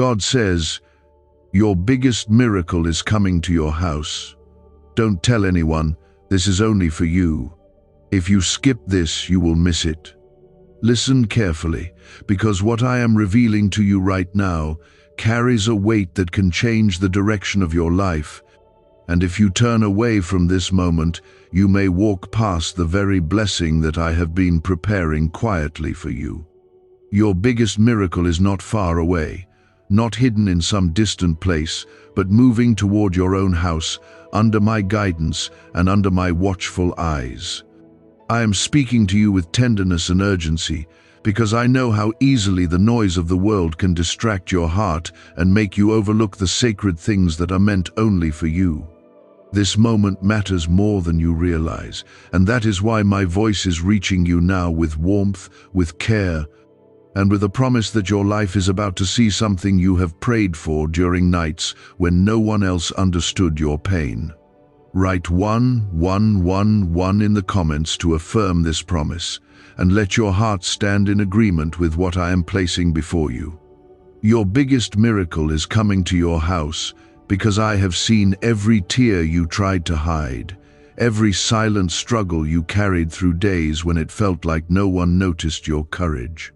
God says, your biggest miracle is coming to your house. Don't tell anyone, this is only for you. If you skip this, you will miss it. Listen carefully, because what I am revealing to you right now carries a weight that can change the direction of your life. And if you turn away from this moment, you may walk past the very blessing that I have been preparing quietly for you. Your biggest miracle is not far away, not hidden in some distant place, but moving toward your own house, under my guidance and under my watchful eyes. I am speaking to you with tenderness and urgency, because I know how easily the noise of the world can distract your heart and make you overlook the sacred things that are meant only for you. This moment matters more than you realize, and that is why my voice is reaching you now with warmth, with care, and with a promise that your life is about to see something you have prayed for during nights when no one else understood your pain. Write 111 in the comments to affirm this promise, and let your heart stand in agreement with what I am placing before you. Your biggest miracle is coming to your house, because I have seen every tear you tried to hide, every silent struggle you carried through days when it felt like no one noticed your courage.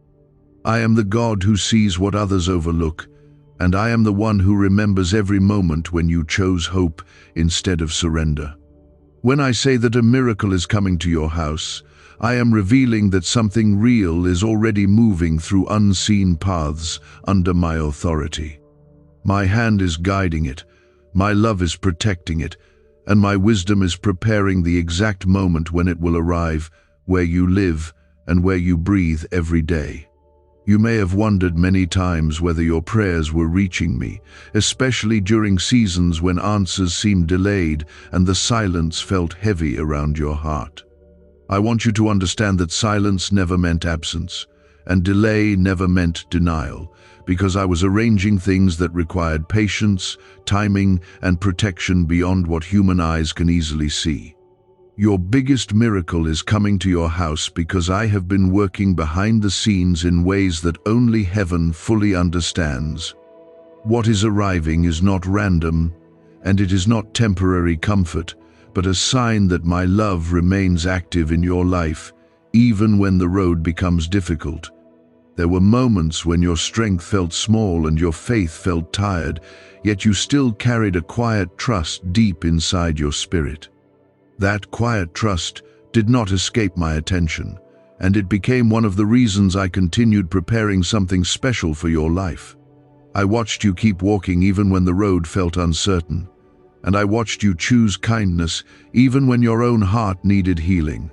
I am the God who sees what others overlook, and I am the one who remembers every moment when you chose hope instead of surrender. When I say that a miracle is coming to your house, I am revealing that something real is already moving through unseen paths under my authority. My hand is guiding it, my love is protecting it, and my wisdom is preparing the exact moment when it will arrive, where you live and where you breathe every day. You may have wondered many times whether your prayers were reaching me, especially during seasons when answers seemed delayed and the silence felt heavy around your heart. I want you to understand that silence never meant absence, and delay never meant denial, because I was arranging things that required patience, timing, and protection beyond what human eyes can easily see. Your biggest miracle is coming to your house because I have been working behind the scenes in ways that only heaven fully understands. What is arriving is not random, and it is not temporary comfort, but a sign that my love remains active in your life, even when the road becomes difficult. There were moments when your strength felt small and your faith felt tired, yet you still carried a quiet trust deep inside your spirit. That quiet trust did not escape my attention, and it became one of the reasons I continued preparing something special for your life. I watched you keep walking even when the road felt uncertain, and I watched you choose kindness even when your own heart needed healing.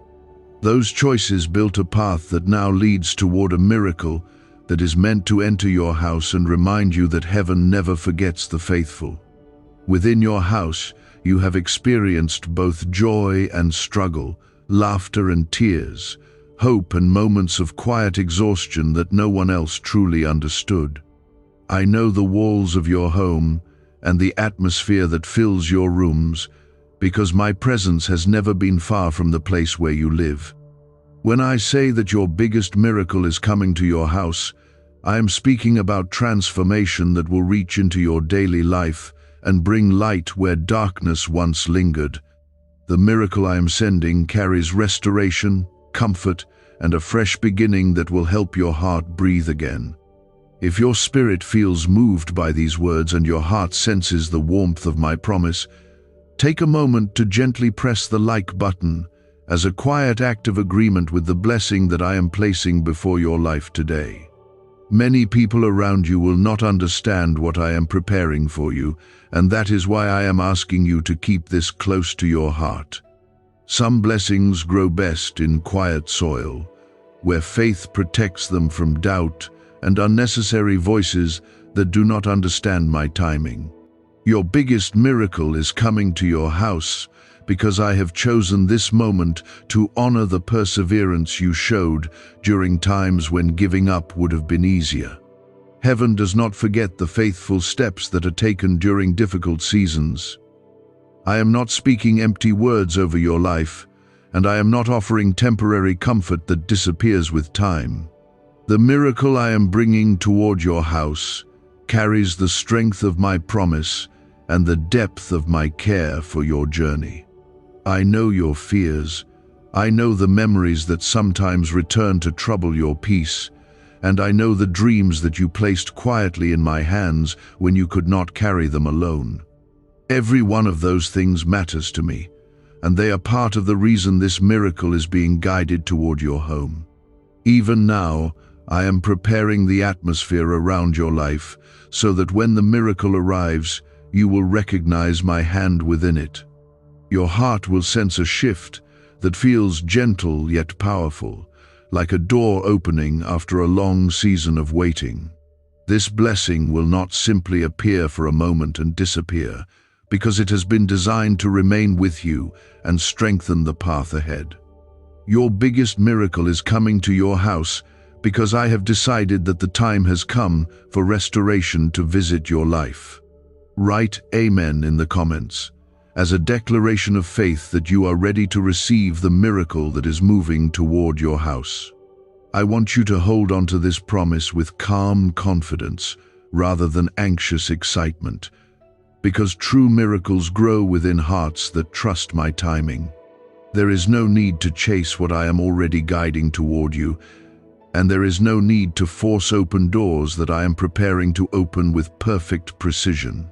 Those choices built a path that now leads toward a miracle that is meant to enter your house and remind you that heaven never forgets the faithful. Within your house, you have experienced both joy and struggle, laughter and tears, hope and moments of quiet exhaustion that no one else truly understood. I know the walls of your home and the atmosphere that fills your rooms, because my presence has never been far from the place where you live. When I say that your biggest miracle is coming to your house, I am speaking about transformation that will reach into your daily life and bring light where darkness once lingered. The miracle I am sending carries restoration, comfort, and a fresh beginning that will help your heart breathe again. If your spirit feels moved by these words and your heart senses the warmth of my promise, take a moment to gently press the like button as a quiet act of agreement with the blessing that I am placing before your life today. Many people around you will not understand what I am preparing for you, and that is why I am asking you to keep this close to your heart. Some blessings grow best in quiet soil, where faith protects them from doubt and unnecessary voices that do not understand my timing. Your biggest miracle is coming to your house because I have chosen this moment to honor the perseverance you showed during times when giving up would have been easier. Heaven does not forget the faithful steps that are taken during difficult seasons. I am not speaking empty words over your life, and I am not offering temporary comfort that disappears with time. The miracle I am bringing toward your house carries the strength of my promise and the depth of my care for your journey. I know your fears. I know the memories that sometimes return to trouble your peace, and I know the dreams that you placed quietly in my hands when you could not carry them alone. Every one of those things matters to me, and they are part of the reason this miracle is being guided toward your home. Even now, I am preparing the atmosphere around your life so that when the miracle arrives, you will recognize my hand within it. Your heart will sense a shift that feels gentle yet powerful, like a door opening after a long season of waiting. This blessing will not simply appear for a moment and disappear, because it has been designed to remain with you and strengthen the path ahead. Your biggest miracle is coming to your house because I have decided that the time has come for restoration to visit your life. Write Amen in the comments, as a declaration of faith that you are ready to receive the miracle that is moving toward your house. I want you to hold on to this promise with calm confidence rather than anxious excitement, because true miracles grow within hearts that trust my timing. There is no need to chase what I am already guiding toward you, and there is no need to force open doors that I am preparing to open with perfect precision.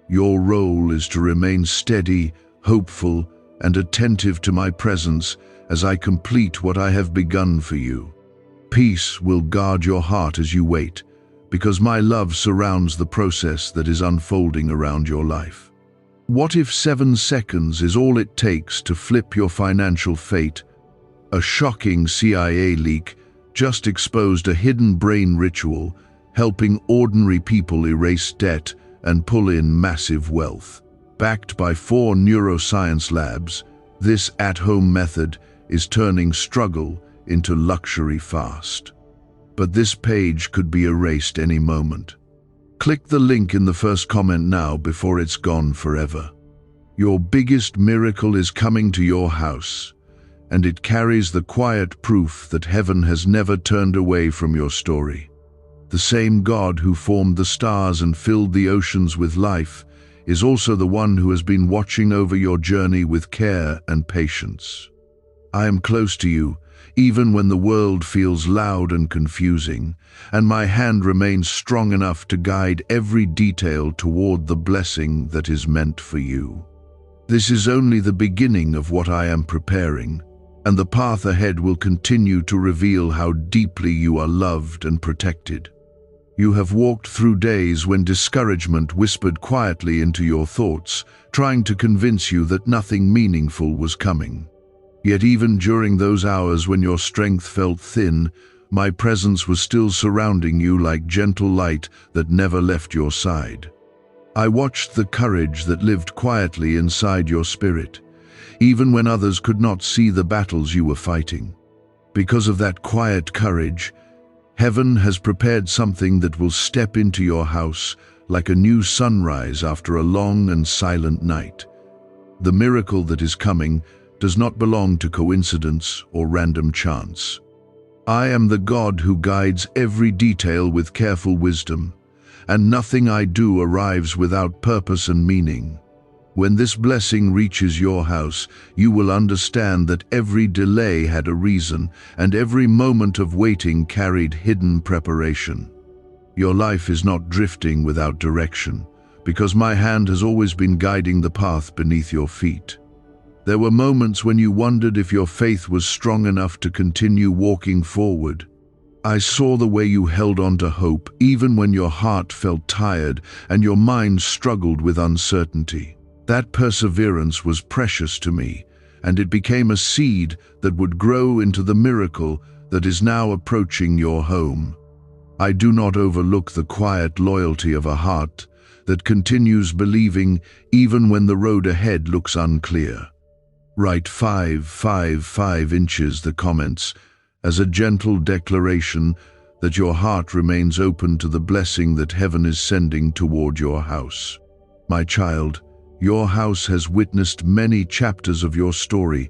Your role is to remain steady, hopeful, and attentive to my presence as I complete what I have begun for you. Peace will guard your heart as you wait, because my love surrounds the process that is unfolding around your life. What if 7 seconds is all it takes to flip your financial fate? A shocking CIA leak just exposed a hidden brain ritual helping ordinary people erase debt and pull in massive wealth. Backed by 4 neuroscience labs, this at-home method is turning struggle into luxury fast. But this page could be erased any moment. Click the link in the first comment now before it's gone forever. Your biggest miracle is coming to your house, and it carries the quiet proof that heaven has never turned away from your story. The same God who formed the stars and filled the oceans with life is also the one who has been watching over your journey with care and patience. I am close to you, even when the world feels loud and confusing, and my hand remains strong enough to guide every detail toward the blessing that is meant for you. This is only the beginning of what I am preparing, and the path ahead will continue to reveal how deeply you are loved and protected. You have walked through days when discouragement whispered quietly into your thoughts, trying to convince you that nothing meaningful was coming. Yet even during those hours when your strength felt thin, my presence was still surrounding you like gentle light that never left your side. I watched the courage that lived quietly inside your spirit, even when others could not see the battles you were fighting. Because of that quiet courage, heaven has prepared something that will step into your house like a new sunrise after a long and silent night. The miracle that is coming does not belong to coincidence or random chance. I am the God who guides every detail with careful wisdom, and nothing I do arrives without purpose and meaning. When this blessing reaches your house, you will understand that every delay had a reason, and every moment of waiting carried hidden preparation. Your life is not drifting without direction, because my hand has always been guiding the path beneath your feet. There were moments when you wondered if your faith was strong enough to continue walking forward. I saw the way you held on to hope, even when your heart felt tired and your mind struggled with uncertainty. That perseverance was precious to me, and it became a seed that would grow into the miracle that is now approaching your home. I do not overlook the quiet loyalty of a heart that continues believing even when the road ahead looks unclear. Write 5 inches the comments as a gentle declaration that your heart remains open to the blessing that heaven is sending toward your house. My child, your house has witnessed many chapters of your story.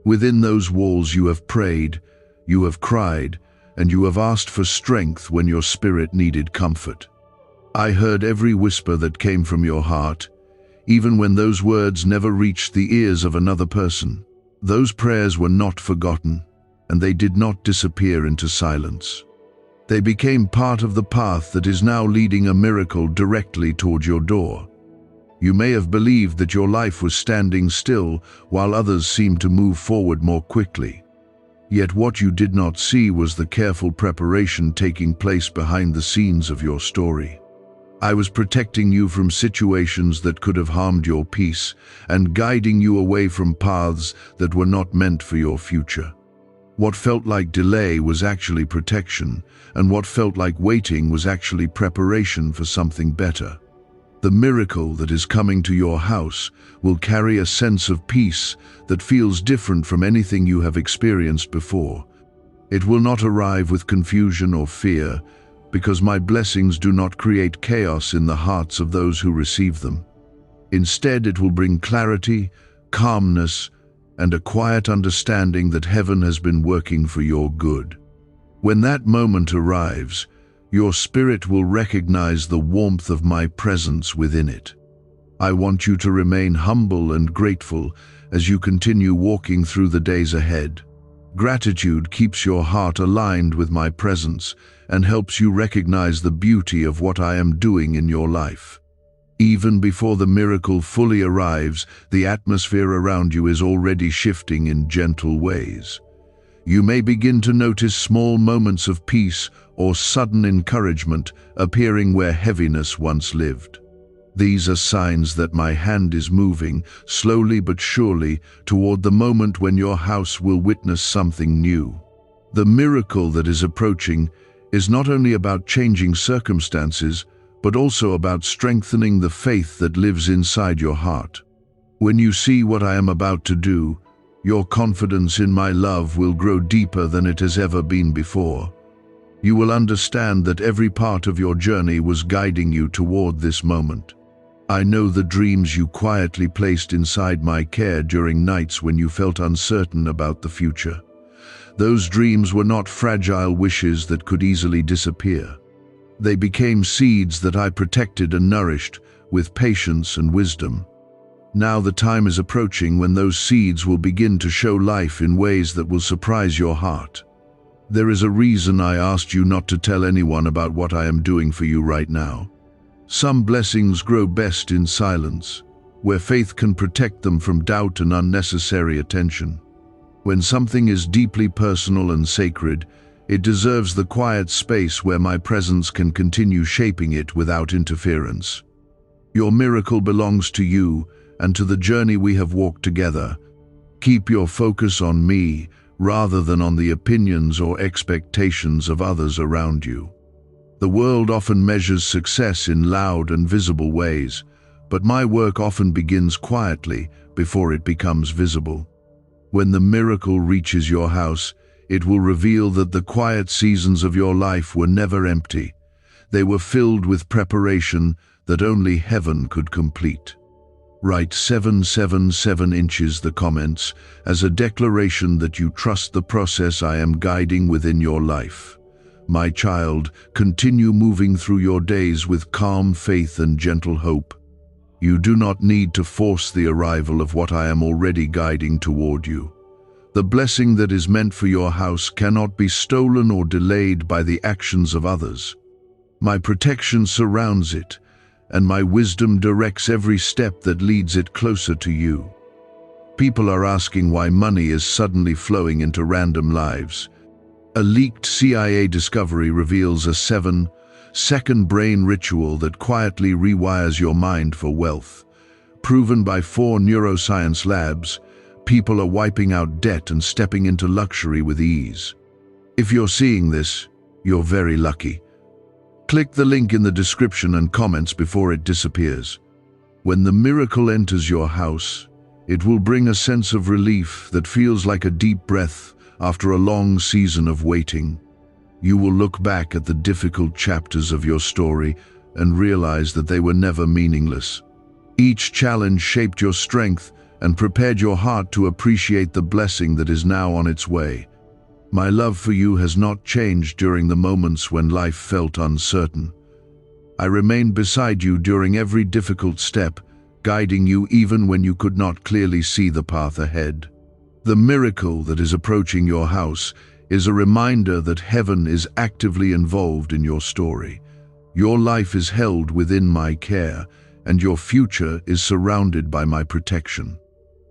Within those walls you have prayed, you have cried, and you have asked for strength when your spirit needed comfort. I heard every whisper that came from your heart, even when those words never reached the ears of another person. Those prayers were not forgotten, and they did not disappear into silence. They became part of the path that is now leading a miracle directly toward your door. You may have believed that your life was standing still while others seemed to move forward more quickly. Yet what you did not see was the careful preparation taking place behind the scenes of your story. I was protecting you from situations that could have harmed your peace and guiding you away from paths that were not meant for your future. What felt like delay was actually protection, and what felt like waiting was actually preparation for something better. The miracle that is coming to your house will carry a sense of peace that feels different from anything you have experienced before. It will not arrive with confusion or fear, because my blessings do not create chaos in the hearts of those who receive them. Instead, it will bring clarity, calmness, and a quiet understanding that heaven has been working for your good. When that moment arrives, your spirit will recognize the warmth of my presence within it. I want you to remain humble and grateful as you continue walking through the days ahead. Gratitude keeps your heart aligned with my presence and helps you recognize the beauty of what I am doing in your life. Even before the miracle fully arrives, the atmosphere around you is already shifting in gentle ways. You may begin to notice small moments of peace or sudden encouragement appearing where heaviness once lived. These are signs that my hand is moving, slowly but surely, toward the moment when your house will witness something new. The miracle that is approaching is not only about changing circumstances, but also about strengthening the faith that lives inside your heart. When you see what I am about to do, your confidence in my love will grow deeper than it has ever been before. You will understand that every part of your journey was guiding you toward this moment. I know the dreams you quietly placed inside my care during nights when you felt uncertain about the future. Those dreams were not fragile wishes that could easily disappear. They became seeds that I protected and nourished with patience and wisdom. Now the time is approaching when those seeds will begin to show life in ways that will surprise your heart. There is a reason I asked you not to tell anyone about what I am doing for you right now. Some blessings grow best in silence, where faith can protect them from doubt and unnecessary attention. When something is deeply personal and sacred, it deserves the quiet space where my presence can continue shaping it without interference. Your miracle belongs to you and to the journey we have walked together. Keep your focus on me rather than on the opinions or expectations of others around you. The world often measures success in loud and visible ways, but my work often begins quietly before it becomes visible. When the miracle reaches your house, it will reveal that the quiet seasons of your life were never empty. They were filled with preparation that only heaven could complete. Write 777 inches the comments as a declaration that you trust the process I am guiding within your life. My child, continue moving through your days with calm faith and gentle hope. You do not need to force the arrival of what I am already guiding toward you. The blessing that is meant for your house cannot be stolen or delayed by the actions of others. My protection surrounds it, and my wisdom directs every step that leads it closer to you. People are asking why money is suddenly flowing into random lives. A leaked CIA discovery reveals a 7-second brain ritual that quietly rewires your mind for wealth. Proven by 4 neuroscience labs, people are wiping out debt and stepping into luxury with ease. If you're seeing this, you're very lucky. Click the link in the description and comments before it disappears. When the miracle enters your house, it will bring a sense of relief that feels like a deep breath after a long season of waiting. You will look back at the difficult chapters of your story and realize that they were never meaningless. Each challenge shaped your strength and prepared your heart to appreciate the blessing that is now on its way. My love for you has not changed during the moments when life felt uncertain. I remained beside you during every difficult step, guiding you even when you could not clearly see the path ahead. The miracle that is approaching your house is a reminder that heaven is actively involved in your story. Your life is held within my care, and your future is surrounded by my protection.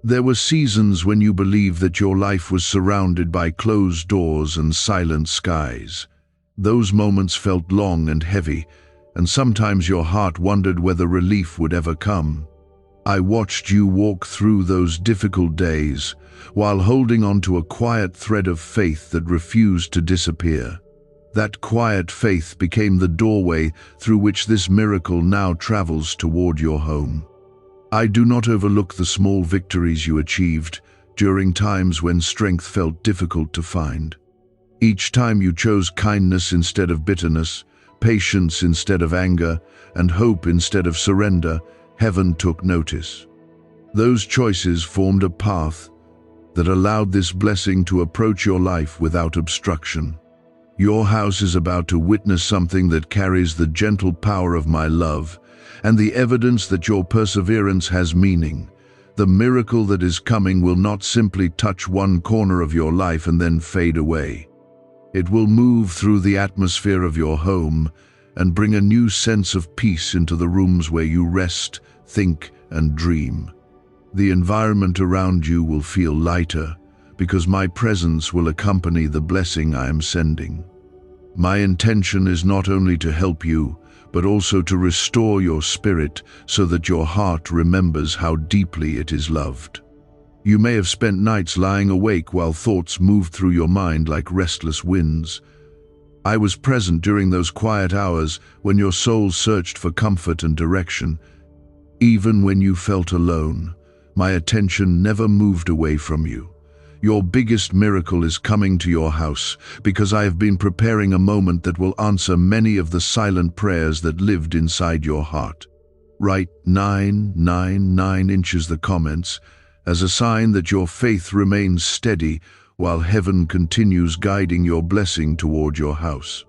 There were seasons when you believed that your life was surrounded by closed doors and silent skies. Those moments felt long and heavy, and sometimes your heart wondered whether relief would ever come. I watched you walk through those difficult days, while holding on to a quiet thread of faith that refused to disappear. That quiet faith became the doorway through which this miracle now travels toward your home. I do not overlook the small victories you achieved during times when strength felt difficult to find. Each time you chose kindness instead of bitterness, patience instead of anger, and hope instead of surrender, heaven took notice. Those choices formed a path that allowed this blessing to approach your life without obstruction. Your house is about to witness something that carries the gentle power of my love and the evidence that your perseverance has meaning. The miracle that is coming will not simply touch one corner of your life and then fade away. It will move through the atmosphere of your home and bring a new sense of peace into the rooms where you rest, think, and dream. The environment around you will feel lighter because my presence will accompany the blessing I am sending. My intention is not only to help you, but also to restore your spirit so that your heart remembers how deeply it is loved. You may have spent nights lying awake while thoughts moved through your mind like restless winds. I was present during those quiet hours when your soul searched for comfort and direction. Even when you felt alone, my attention never moved away from you. Your biggest miracle is coming to your house because I have been preparing a moment that will answer many of the silent prayers that lived inside your heart. Write 999 inches the comments as a sign that your faith remains steady while heaven continues guiding your blessing toward your house.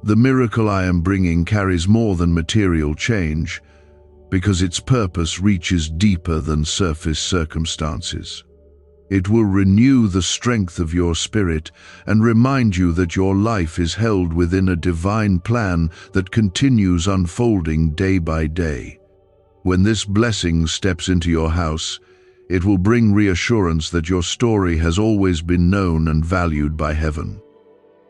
The miracle I am bringing carries more than material change because its purpose reaches deeper than surface circumstances. It will renew the strength of your spirit and remind you that your life is held within a divine plan that continues unfolding day by day. When this blessing steps into your house, it will bring reassurance that your story has always been known and valued by heaven.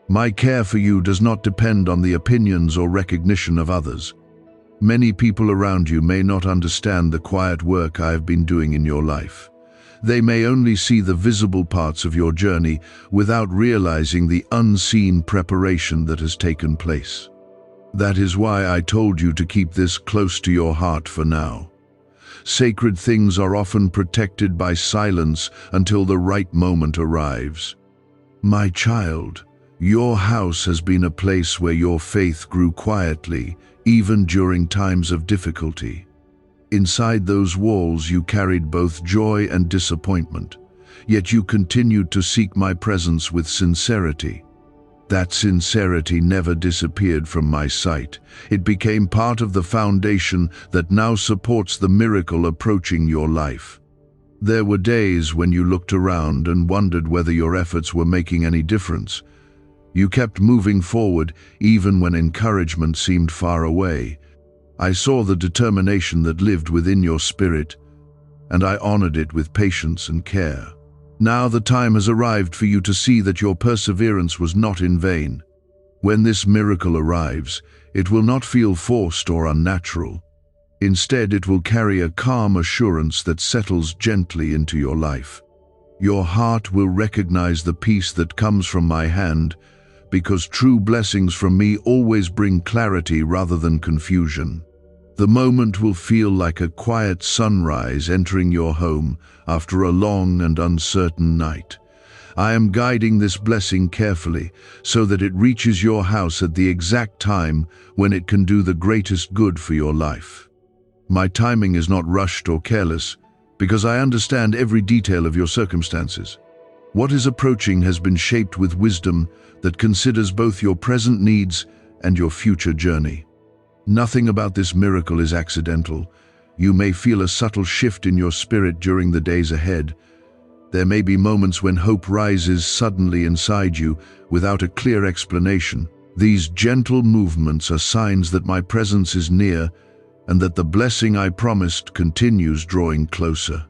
My care for you does not depend on the opinions or recognition of others. Many people around you may not understand the quiet work I have been doing in your life. They may only see the visible parts of your journey without realizing the unseen preparation that has taken place. That is why I told you to keep this close to your heart for now. Sacred things are often protected by silence until the right moment arrives. My child, your house has been a place where your faith grew quietly, even during times of difficulty. Inside those walls you carried both joy and disappointment, yet you continued to seek my presence with sincerity. That sincerity never disappeared from my sight. It became part of the foundation that now supports the miracle approaching your life. There were days when you looked around and wondered whether your efforts were making any difference. You kept moving forward even when encouragement seemed far away. I saw the determination that lived within your spirit, and I honored it with patience and care. Now the time has arrived for you to see that your perseverance was not in vain. When this miracle arrives, it will not feel forced or unnatural. Instead, it will carry a calm assurance that settles gently into your life. Your heart will recognize the peace that comes from my hand, because true blessings from me always bring clarity rather than confusion. The moment will feel like a quiet sunrise entering your home after a long and uncertain night. I am guiding this blessing carefully so that it reaches your house at the exact time when it can do the greatest good for your life. My timing is not rushed or careless because I understand every detail of your circumstances. What is approaching has been shaped with wisdom that considers both your present needs and your future journey. Nothing about this miracle is accidental. You may feel a subtle shift in your spirit during the days ahead. There may be moments when hope rises suddenly inside you without a clear explanation. These gentle movements are signs that my presence is near and that the blessing I promised continues drawing closer.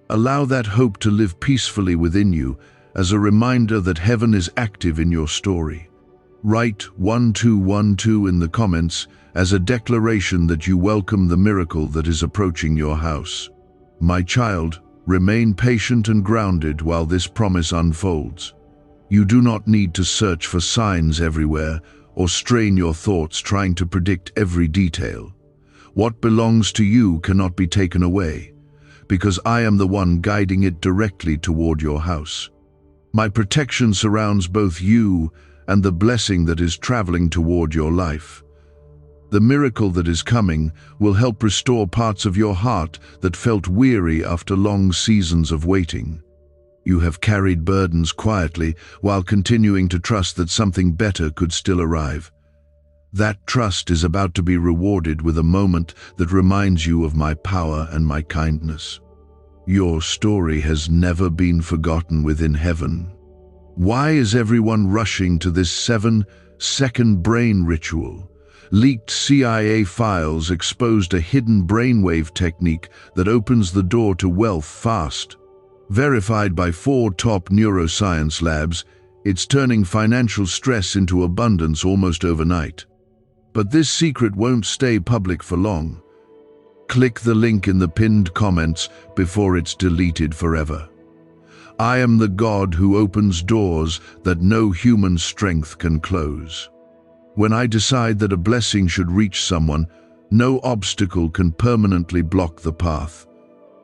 Allow that hope to live peacefully within you as a reminder that heaven is active in your story. Write 1212 in the comments as a declaration that you welcome the miracle that is approaching your house. My child, remain patient and grounded while this promise unfolds. You do not need to search for signs everywhere or strain your thoughts trying to predict every detail. What belongs to you cannot be taken away, because I am the one guiding it directly toward your house. My protection surrounds both you and the blessing that is traveling toward your life. The miracle that is coming will help restore parts of your heart that felt weary after long seasons of waiting. You have carried burdens quietly while continuing to trust that something better could still arrive. That trust is about to be rewarded with a moment that reminds you of my power and my kindness. Your story has never been forgotten within heaven. Why is everyone rushing to this 7-second brain ritual? Leaked CIA files exposed a hidden brainwave technique that opens the door to wealth fast. Verified by 4 top neuroscience labs, it's turning financial stress into abundance almost overnight. But this secret won't stay public for long. Click the link in the pinned comments before it's deleted forever. I am the God who opens doors that no human strength can close. When I decide that a blessing should reach someone, no obstacle can permanently block the path.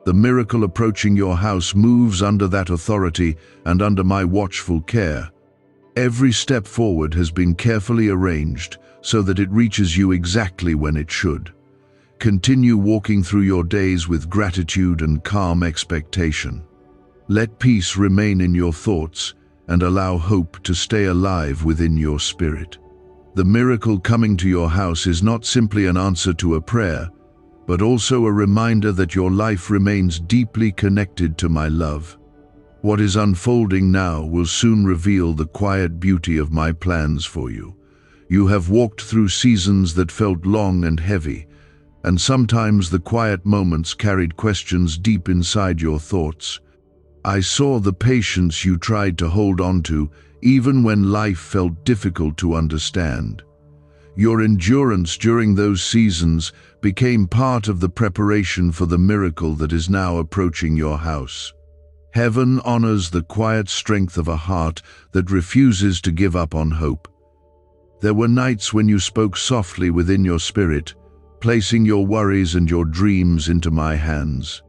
The miracle approaching your house moves under that authority and under my watchful care. Every step forward has been carefully arranged so that it reaches you exactly when it should. Continue walking through your days with gratitude and calm expectation. Let peace remain in your thoughts and allow hope to stay alive within your spirit. The miracle coming to your house is not simply an answer to a prayer, but also a reminder that your life remains deeply connected to my love. What is unfolding now will soon reveal the quiet beauty of my plans for you. You have walked through seasons that felt long and heavy, and sometimes the quiet moments carried questions deep inside your thoughts. I saw the patience you tried to hold on to, even when life felt difficult to understand. Your endurance during those seasons became part of the preparation for the miracle that is now approaching your house. Heaven honors the quiet strength of a heart that refuses to give up on hope. There were nights when you spoke softly within your spirit, placing your worries and your dreams into my hands.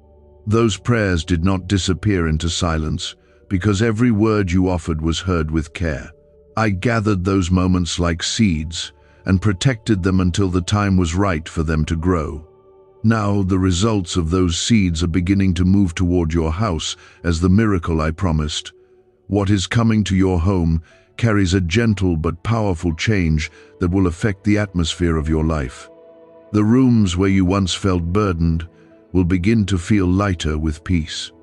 Those prayers did not disappear into silence, because every word you offered was heard with care. I gathered those moments like seeds and protected them until the time was right for them to grow. Now the results of those seeds are beginning to move toward your house as the miracle I promised. What is coming to your home carries a gentle but powerful change that will affect the atmosphere of your life. The rooms where you once felt burdened will begin to feel lighter with peace.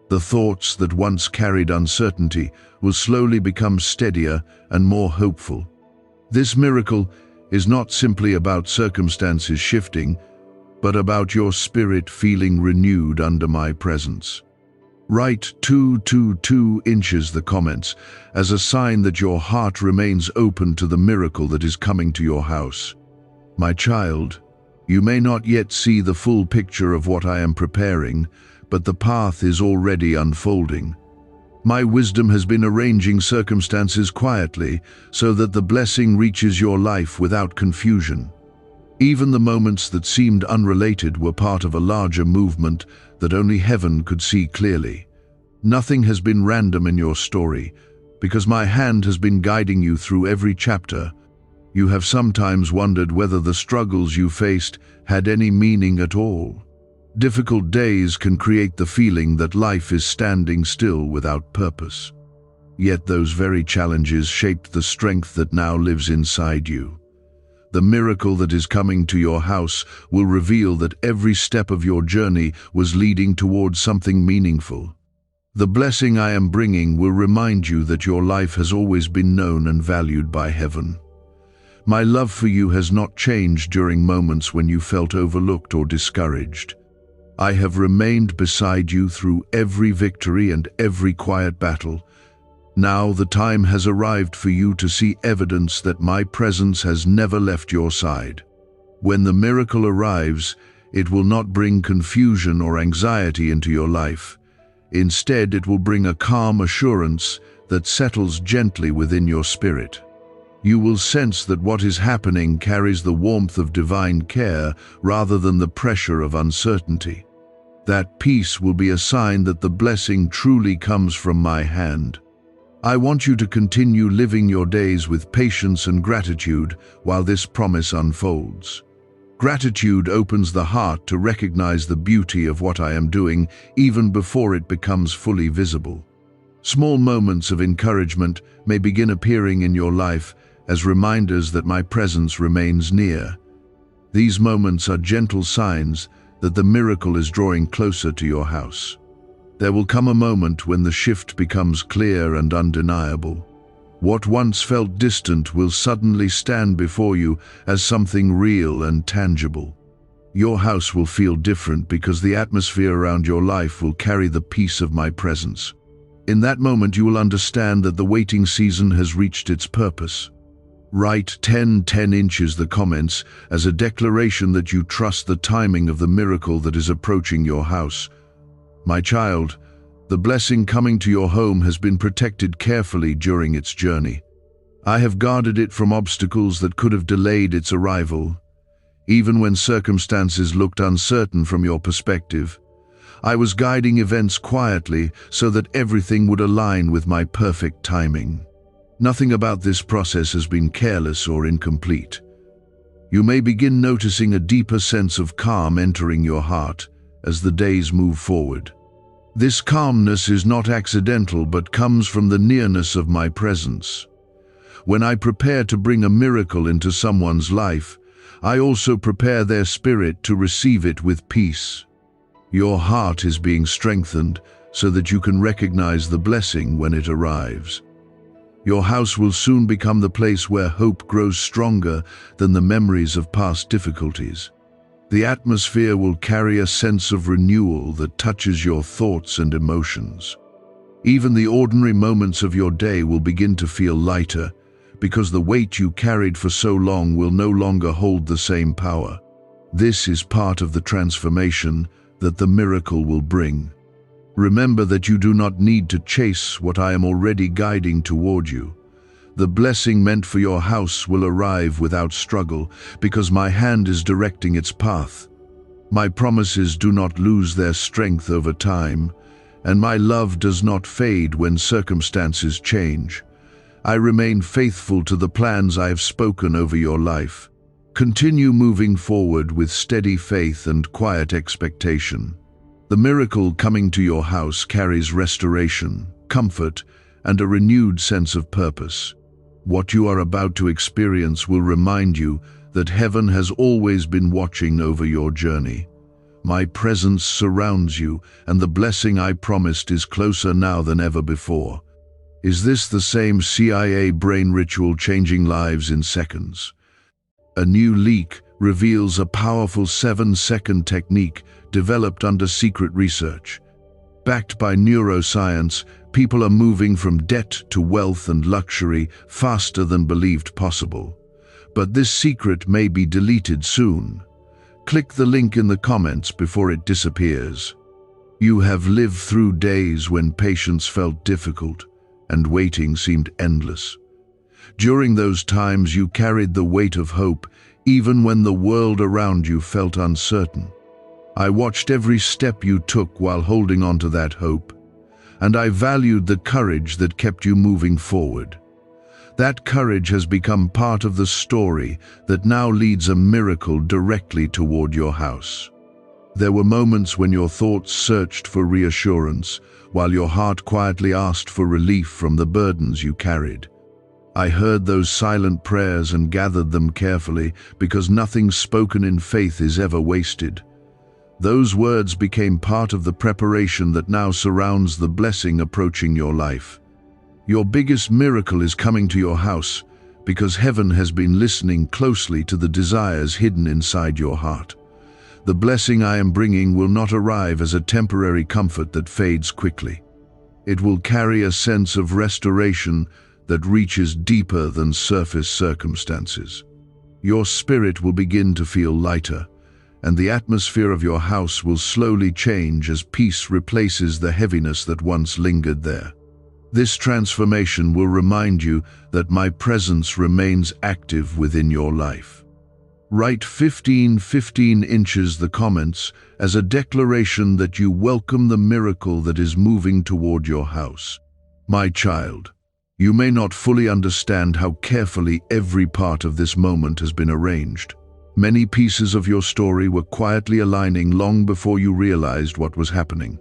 The thoughts that once carried uncertainty will slowly become steadier and more hopeful. This miracle is not simply about circumstances shifting, but about your spirit feeling renewed under my presence. Write 222 inches the comments as a sign that your heart remains open to the miracle that is coming to your house. My child, you may not yet see the full picture of what I am preparing, but the path is already unfolding. My wisdom has been arranging circumstances quietly so that the blessing reaches your life without confusion. Even the moments that seemed unrelated were part of a larger movement that only heaven could see clearly. Nothing has been random in your story, because my hand has been guiding you through every chapter. You have sometimes wondered whether the struggles you faced had any meaning at all. Difficult days can create the feeling that life is standing still without purpose. Yet those very challenges shaped the strength that now lives inside you. The miracle that is coming to your house will reveal that every step of your journey was leading towards something meaningful. The blessing I am bringing will remind you that your life has always been known and valued by heaven. My love for you has not changed during moments when you felt overlooked or discouraged. I have remained beside you through every victory and every quiet battle. Now the time has arrived for you to see evidence that my presence has never left your side. When the miracle arrives, it will not bring confusion or anxiety into your life. Instead, it will bring a calm assurance that settles gently within your spirit. You will sense that what is happening carries the warmth of divine care rather than the pressure of uncertainty. That peace will be a sign that the blessing truly comes from my hand. I want you to continue living your days with patience and gratitude while this promise unfolds. Gratitude opens the heart to recognize the beauty of what I am doing even before it becomes fully visible. Small moments of encouragement may begin appearing in your life as reminders that my presence remains near. These moments are gentle signs that the miracle is drawing closer to your house. There will come a moment when the shift becomes clear and undeniable. What once felt distant will suddenly stand before you as something real and tangible. Your house will feel different because the atmosphere around your life will carry the peace of my presence. In that moment, you will understand that the waiting season has reached its purpose. Write 10 inches the comments as a declaration that you trust the timing of the miracle that is approaching your house. My child, the blessing coming to your home has been protected carefully during its journey. I have guarded it from obstacles that could have delayed its arrival. Even when circumstances looked uncertain from your perspective, I was guiding events quietly so that everything would align with my perfect timing. Nothing about this process has been careless or incomplete. You may begin noticing a deeper sense of calm entering your heart as the days move forward. This calmness is not accidental but comes from the nearness of my presence. When I prepare to bring a miracle into someone's life, I also prepare their spirit to receive it with peace. Your heart is being strengthened so that you can recognize the blessing when it arrives. Your house will soon become the place where hope grows stronger than the memories of past difficulties. The atmosphere will carry a sense of renewal that touches your thoughts and emotions. Even the ordinary moments of your day will begin to feel lighter because the weight you carried for so long will no longer hold the same power. This is part of the transformation that the miracle will bring. Remember that you do not need to chase what I am already guiding toward you. The blessing meant for your house will arrive without struggle because my hand is directing its path. My promises do not lose their strength over time, and my love does not fade when circumstances change. I remain faithful to the plans I have spoken over your life. Continue moving forward with steady faith and quiet expectation. The miracle coming to your house carries restoration, comfort, and a renewed sense of purpose. What you are about to experience will remind you that heaven has always been watching over your journey. My presence surrounds you, and the blessing I promised is closer now than ever before. Is this the same CIA brain ritual changing lives in seconds? A new leak reveals a powerful 7-second technique developed under secret research. Backed by neuroscience, people are moving from debt to wealth and luxury faster than believed possible. But this secret may be deleted soon. Click the link in the comments before it disappears. You have lived through days when patience felt difficult and waiting seemed endless. During those times, you carried the weight of hope, even when the world around you felt uncertain. I watched every step you took while holding on to that hope, and I valued the courage that kept you moving forward. That courage has become part of the story that now leads a miracle directly toward your house. There were moments when your thoughts searched for reassurance, while your heart quietly asked for relief from the burdens you carried. I heard those silent prayers and gathered them carefully, because nothing spoken in faith is ever wasted. Those words became part of the preparation that now surrounds the blessing approaching your life. Your biggest miracle is coming to your house, because heaven has been listening closely to the desires hidden inside your heart. The blessing I am bringing will not arrive as a temporary comfort that fades quickly. It will carry a sense of restoration that reaches deeper than surface circumstances. Your spirit will begin to feel lighter, and the atmosphere of your house will slowly change as peace replaces the heaviness that once lingered there. This transformation will remind you that my presence remains active within your life. Write 15 inches the comments as a declaration that you welcome the miracle that is moving toward your house. My child, you may not fully understand how carefully every part of this moment has been arranged. Many pieces of your story were quietly aligning long before you realized what was happening.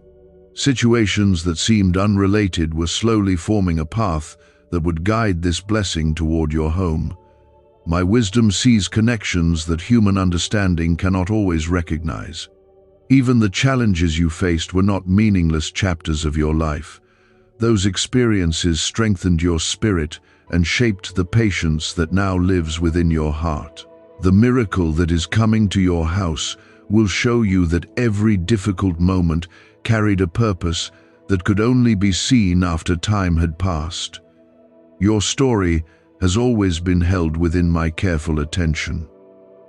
Situations that seemed unrelated were slowly forming a path that would guide this blessing toward your home. My wisdom sees connections that human understanding cannot always recognize. Even the challenges you faced were not meaningless chapters of your life. Those experiences strengthened your spirit and shaped the patience that now lives within your heart. The miracle that is coming to your house will show you that every difficult moment carried a purpose that could only be seen after time had passed. Your story has always been held within my careful attention.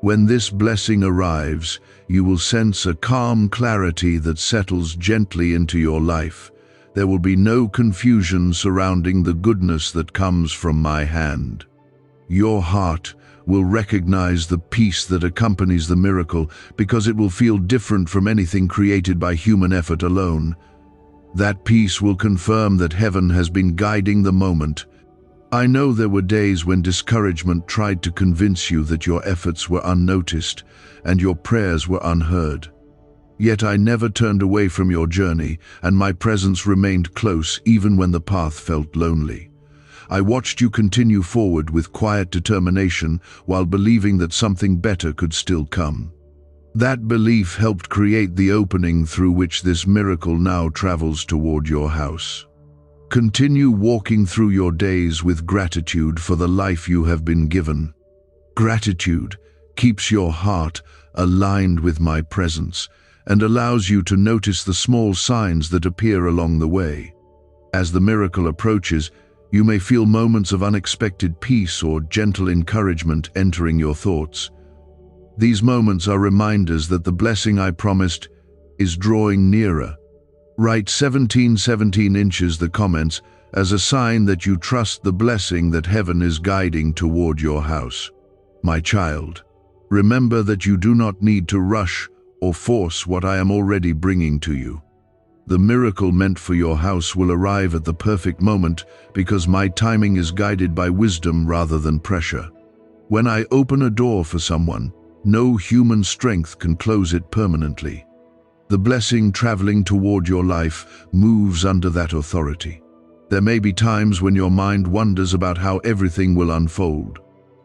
When this blessing arrives, you will sense a calm clarity that settles gently into your life. There will be no confusion surrounding the goodness that comes from my hand. Your heart will recognize the peace that accompanies the miracle, because it will feel different from anything created by human effort alone. That peace will confirm that heaven has been guiding the moment. I know there were days when discouragement tried to convince you that your efforts were unnoticed and your prayers were unheard. Yet I never turned away from your journey, and my presence remained close even when the path felt lonely. I watched you continue forward with quiet determination while believing that something better could still come. That belief helped create the opening through which this miracle now travels toward your house. Continue walking through your days with gratitude for the life you have been given. Gratitude keeps your heart aligned with my presence and allows you to notice the small signs that appear along the way. As the miracle approaches, you may feel moments of unexpected peace or gentle encouragement entering your thoughts. These moments are reminders that the blessing I promised is drawing nearer. Write 17 inches the comments as a sign that you trust the blessing that heaven is guiding toward your house. My child, remember that you do not need to rush or force what I am already bringing to you. The miracle meant for your house will arrive at the perfect moment because my timing is guided by wisdom rather than pressure. When I open a door for someone, no human strength can close it permanently. The blessing traveling toward your life moves under that authority. There may be times when your mind wonders about how everything will unfold.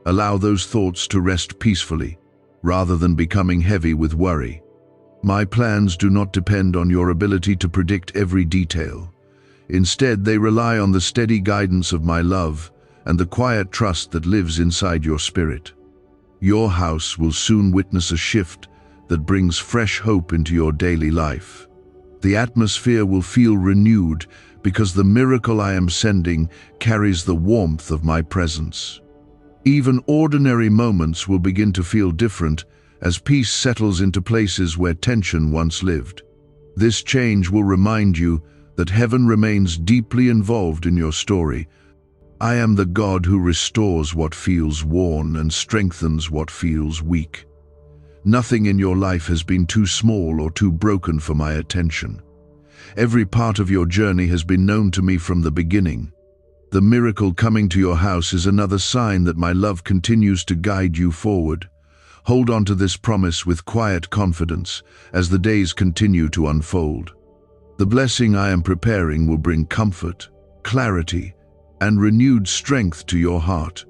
Allow those thoughts to rest peacefully, rather than becoming heavy with worry. My plans do not depend on your ability to predict every detail. Instead, they rely on the steady guidance of my love and the quiet trust that lives inside your spirit. Your house will soon witness a shift that brings fresh hope into your daily life. The atmosphere will feel renewed because the miracle I am sending carries the warmth of my presence. Even ordinary moments will begin to feel different as peace settles into places where tension once lived. This change will remind you that heaven remains deeply involved in your story. I am the God who restores what feels worn and strengthens what feels weak. Nothing in your life has been too small or too broken for my attention. Every part of your journey has been known to me from the beginning. The miracle coming to your house is another sign that my love continues to guide you forward. Hold on to this promise with quiet confidence as the days continue to unfold. The blessing I am preparing will bring comfort, clarity, and renewed strength to your heart.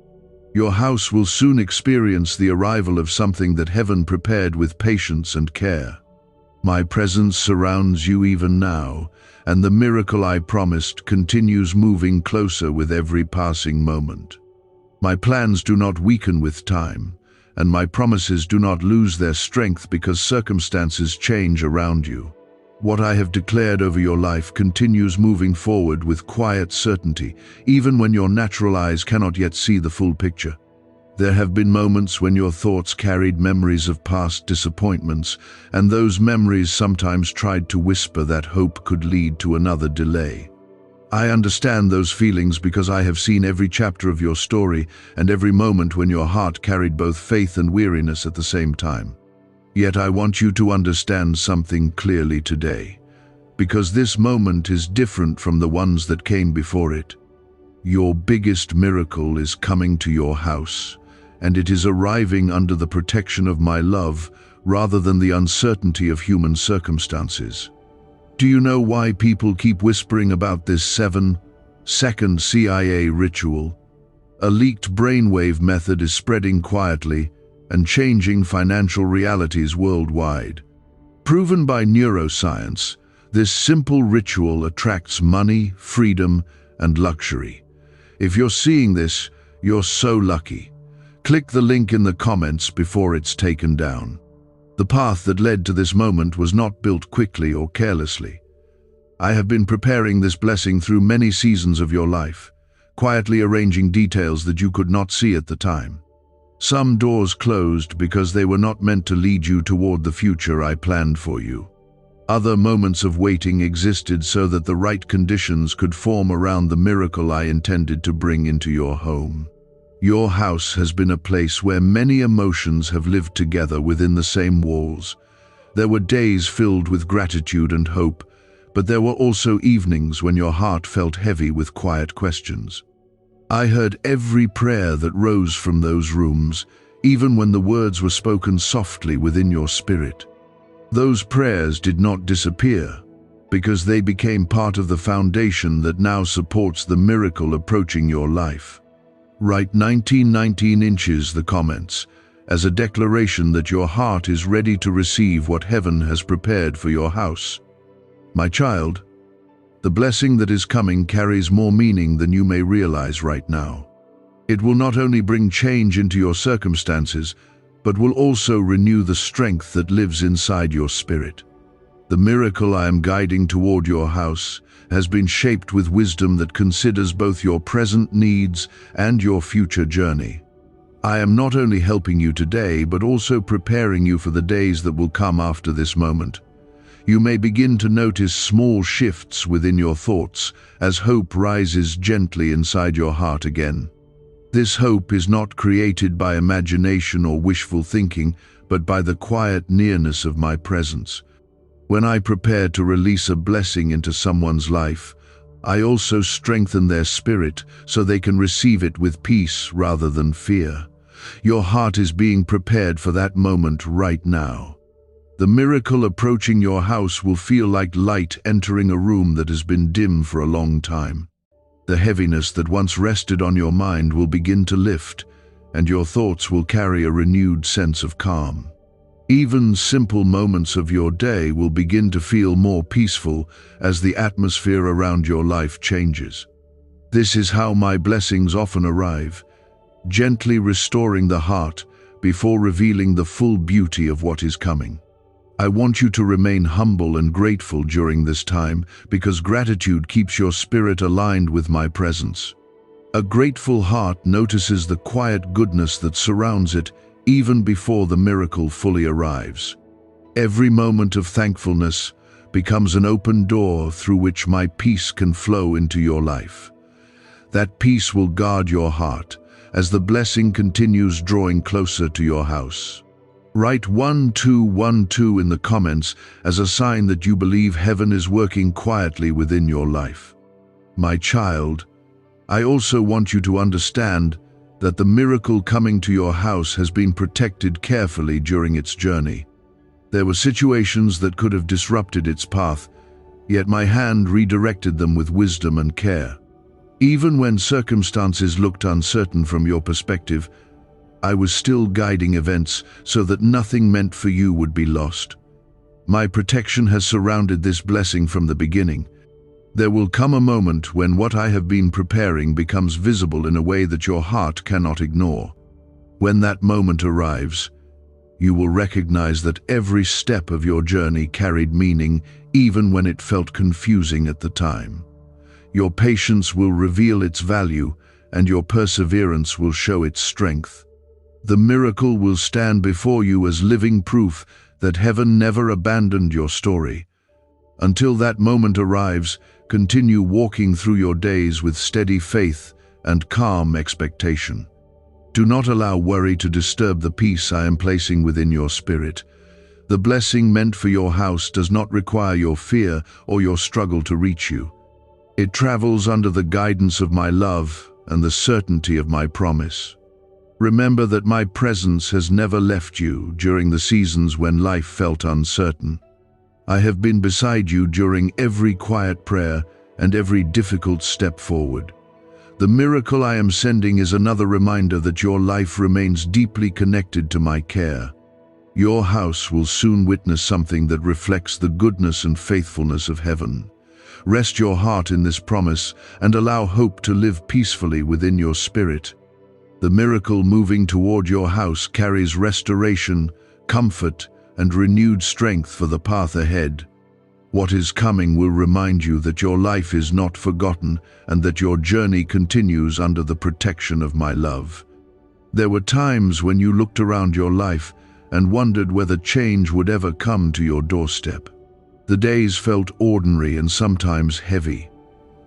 Your house will soon experience the arrival of something that heaven prepared with patience and care. My presence surrounds you even now, and the miracle I promised continues moving closer with every passing moment. My plans do not weaken with time, and my promises do not lose their strength because circumstances change around you. What I have declared over your life continues moving forward with quiet certainty, even when your natural eyes cannot yet see the full picture. There have been moments when your thoughts carried memories of past disappointments, and those memories sometimes tried to whisper that hope could lead to another delay. I understand those feelings because I have seen every chapter of your story and every moment when your heart carried both faith and weariness at the same time. Yet I want you to understand something clearly today, because this moment is different from the ones that came before it. Your biggest miracle is coming to your house, and it is arriving under the protection of my love rather than the uncertainty of human circumstances. Do you know why people keep whispering about this 7-second CIA ritual? A leaked brainwave method is spreading quietly and changing financial realities worldwide. Proven by neuroscience, this simple ritual attracts money, freedom, and luxury. If you're seeing this, you're so lucky. Click the link in the comments before it's taken down. The path that led to this moment was not built quickly or carelessly. I have been preparing this blessing through many seasons of your life, quietly arranging details that you could not see at the time. Some doors closed because they were not meant to lead you toward the future I planned for you. Other moments of waiting existed so that the right conditions could form around the miracle I intended to bring into your home. Your house has been a place where many emotions have lived together within the same walls. There were days filled with gratitude and hope, but there were also evenings when your heart felt heavy with quiet questions. I heard every prayer that rose from those rooms, even when the words were spoken softly within your spirit. Those prayers did not disappear, because they became part of the foundation that now supports the miracle approaching your life. Write 1919 inches the comments, as a declaration that your heart is ready to receive what heaven has prepared for your house. My child, the blessing that is coming carries more meaning than you may realize right now. It will not only bring change into your circumstances, but will also renew the strength that lives inside your spirit. The miracle I am guiding toward your house has been shaped with wisdom that considers both your present needs and your future journey. I am not only helping you today, but also preparing you for the days that will come after this moment. You may begin to notice small shifts within your thoughts as hope rises gently inside your heart again. This hope is not created by imagination or wishful thinking, but by the quiet nearness of my presence. When I prepare to release a blessing into someone's life, I also strengthen their spirit so they can receive it with peace rather than fear. Your heart is being prepared for that moment right now. The miracle approaching your house will feel like light entering a room that has been dim for a long time. The heaviness that once rested on your mind will begin to lift, and your thoughts will carry a renewed sense of calm. Even simple moments of your day will begin to feel more peaceful as the atmosphere around your life changes. This is how my blessings often arrive, gently restoring the heart before revealing the full beauty of what is coming. I want you to remain humble and grateful during this time because gratitude keeps your spirit aligned with my presence. A grateful heart notices the quiet goodness that surrounds it even before the miracle fully arrives. Every moment of thankfulness becomes an open door through which my peace can flow into your life. That peace will guard your heart as the blessing continues drawing closer to your house. Write 1212 in the comments as a sign that you believe heaven is working quietly within your life. My child, I also want you to understand that the miracle coming to your house has been protected carefully during its journey. There were situations that could have disrupted its path, yet my hand redirected them with wisdom and care. Even when circumstances looked uncertain from your perspective, I was still guiding events so that nothing meant for you would be lost. My protection has surrounded this blessing from the beginning. There will come a moment when what I have been preparing becomes visible in a way that your heart cannot ignore. When that moment arrives, you will recognize that every step of your journey carried meaning, even when it felt confusing at the time. Your patience will reveal its value, and your perseverance will show its strength. The miracle will stand before you as living proof that heaven never abandoned your story. Until that moment arrives, continue walking through your days with steady faith and calm expectation. Do not allow worry to disturb the peace I am placing within your spirit. The blessing meant for your house does not require your fear or your struggle to reach you. It travels under the guidance of my love and the certainty of my promise. Remember that my presence has never left you during the seasons when life felt uncertain. I have been beside you during every quiet prayer and every difficult step forward. The miracle I am sending is another reminder that your life remains deeply connected to my care. Your house will soon witness something that reflects the goodness and faithfulness of heaven. Rest your heart in this promise and allow hope to live peacefully within your spirit. The miracle moving toward your house carries restoration, comfort, and renewed strength for the path ahead. What is coming will remind you that your life is not forgotten and that your journey continues under the protection of my love. There were times when you looked around your life and wondered whether change would ever come to your doorstep. The days felt ordinary and sometimes heavy,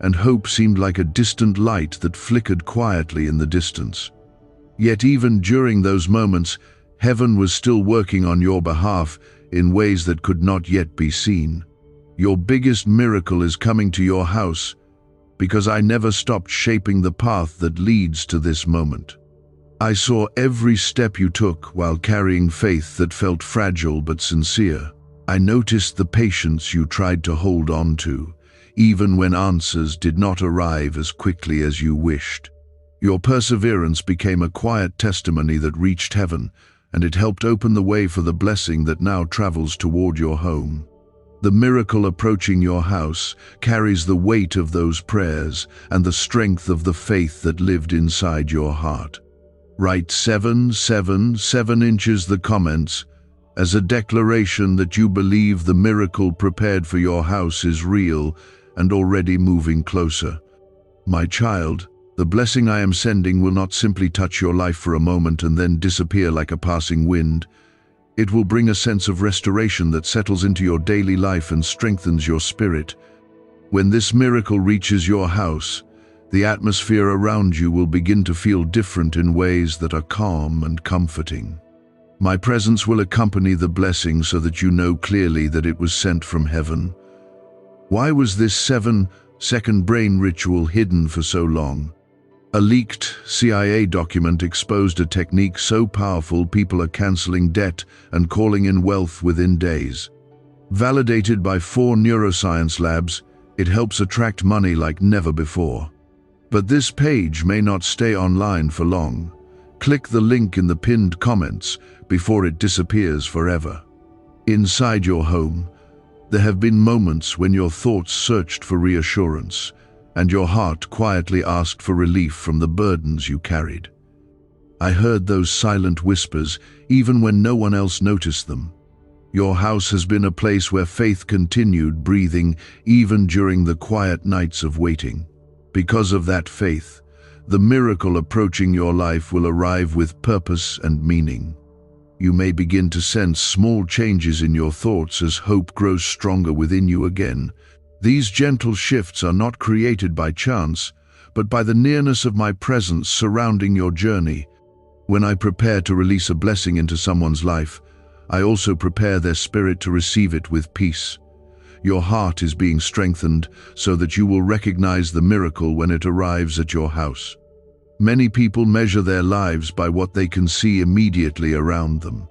and hope seemed like a distant light that flickered quietly in the distance. Yet even during those moments, heaven was still working on your behalf in ways that could not yet be seen. Your biggest miracle is coming to your house because I never stopped shaping the path that leads to this moment. I saw every step you took while carrying faith that felt fragile but sincere. I noticed the patience you tried to hold on to, even when answers did not arrive as quickly as you wished. Your perseverance became a quiet testimony that reached heaven, and it helped open the way for the blessing that now travels toward your home. The miracle approaching your house carries the weight of those prayers and the strength of the faith that lived inside your heart. Write 777 inches the comments as a declaration that you believe the miracle prepared for your house is real and already moving closer. My child, the blessing I am sending will not simply touch your life for a moment and then disappear like a passing wind. It will bring a sense of restoration that settles into your daily life and strengthens your spirit. When this miracle reaches your house, the atmosphere around you will begin to feel different in ways that are calm and comforting. My presence will accompany the blessing so that you know clearly that it was sent from heaven. Why was this 7-second brain ritual hidden for so long? A leaked CIA document exposed a technique so powerful people are canceling debt and calling in wealth within days. Validated by 4 neuroscience labs, it helps attract money like never before. But this page may not stay online for long. Click the link in the pinned comments before it disappears forever. Inside your home, there have been moments when your thoughts searched for reassurance, and your heart quietly asked for relief from the burdens you carried. I heard those silent whispers even when no one else noticed them. Your house has been a place where faith continued breathing even during the quiet nights of waiting. Because of that faith, the miracle approaching your life will arrive with purpose and meaning. You may begin to sense small changes in your thoughts as hope grows stronger within you again. These gentle shifts are not created by chance, but by the nearness of my presence surrounding your journey. When I prepare to release a blessing into someone's life, I also prepare their spirit to receive it with peace. Your heart is being strengthened so that you will recognize the miracle when it arrives at your house. Many people measure their lives by what they can see immediately around them.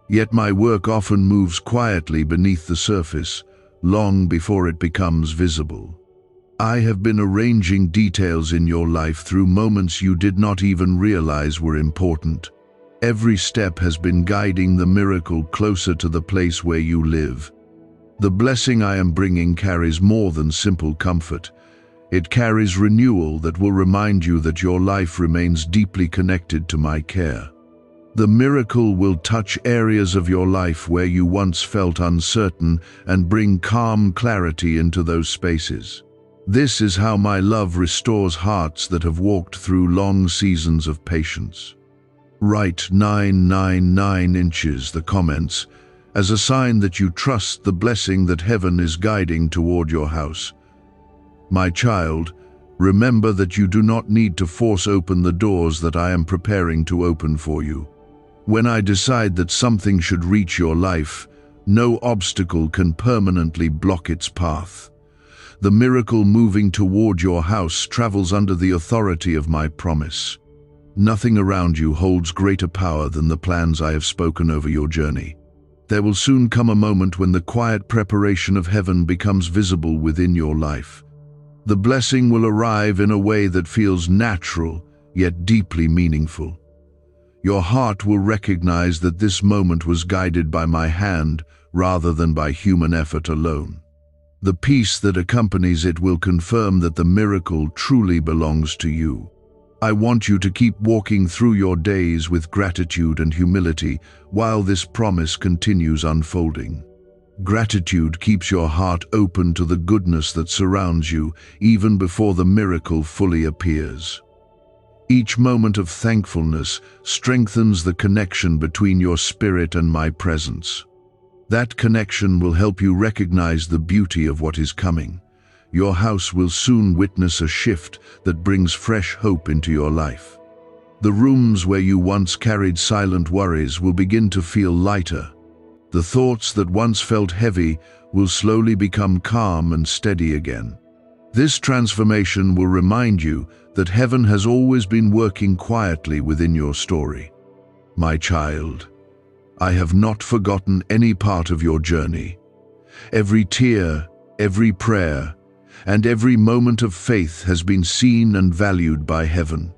Yet my work often moves quietly beneath the surface, long before it becomes visible. I have been arranging details in your life through moments you did not even realize were important. Every step has been guiding the miracle closer to the place where you live. The blessing I am bringing carries more than simple comfort. It carries renewal that will remind you that your life remains deeply connected to my care. The miracle will touch areas of your life where you once felt uncertain and bring calm clarity into those spaces. This is how my love restores hearts that have walked through long seasons of patience. Write 999 inches, the comments, as a sign that you trust the blessing that heaven is guiding toward your house. My child, remember that you do not need to force open the doors that I am preparing to open for you. When I decide that something should reach your life, no obstacle can permanently block its path. The miracle moving toward your house travels under the authority of my promise. Nothing around you holds greater power than the plans I have spoken over your journey. There will soon come a moment when the quiet preparation of heaven becomes visible within your life. The blessing will arrive in a way that feels natural, yet deeply meaningful. Your heart will recognize that this moment was guided by my hand rather than by human effort alone. The peace that accompanies it will confirm that the miracle truly belongs to you. I want you to keep walking through your days with gratitude and humility while this promise continues unfolding. Gratitude keeps your heart open to the goodness that surrounds you even before the miracle fully appears. Each moment of thankfulness strengthens the connection between your spirit and my presence. That connection will help you recognize the beauty of what is coming. Your house will soon witness a shift that brings fresh hope into your life. The rooms where you once carried silent worries will begin to feel lighter. The thoughts that once felt heavy will slowly become calm and steady again. This transformation will remind you that heaven has always been working quietly within your story. My child, I have not forgotten any part of your journey. Every tear, every prayer, and every moment of faith has been seen and valued by heaven.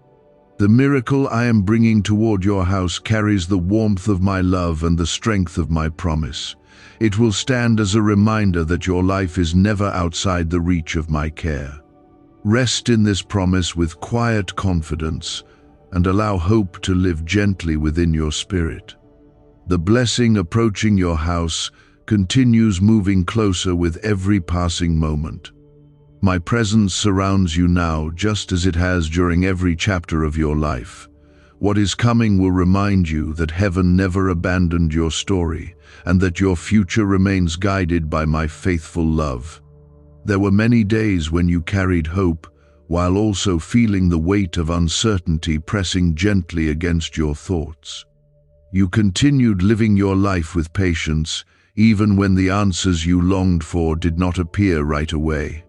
The miracle I am bringing toward your house carries the warmth of my love and the strength of my promise. It will stand as a reminder that your life is never outside the reach of my care. Rest in this promise with quiet confidence and allow hope to live gently within your spirit. The blessing approaching your house continues moving closer with every passing moment. My presence surrounds you now just as it has during every chapter of your life. What is coming will remind you that heaven never abandoned your story and that your future remains guided by my faithful love. There were many days when you carried hope while also feeling the weight of uncertainty pressing gently against your thoughts. You continued living your life with patience, even when the answers you longed for did not appear right away.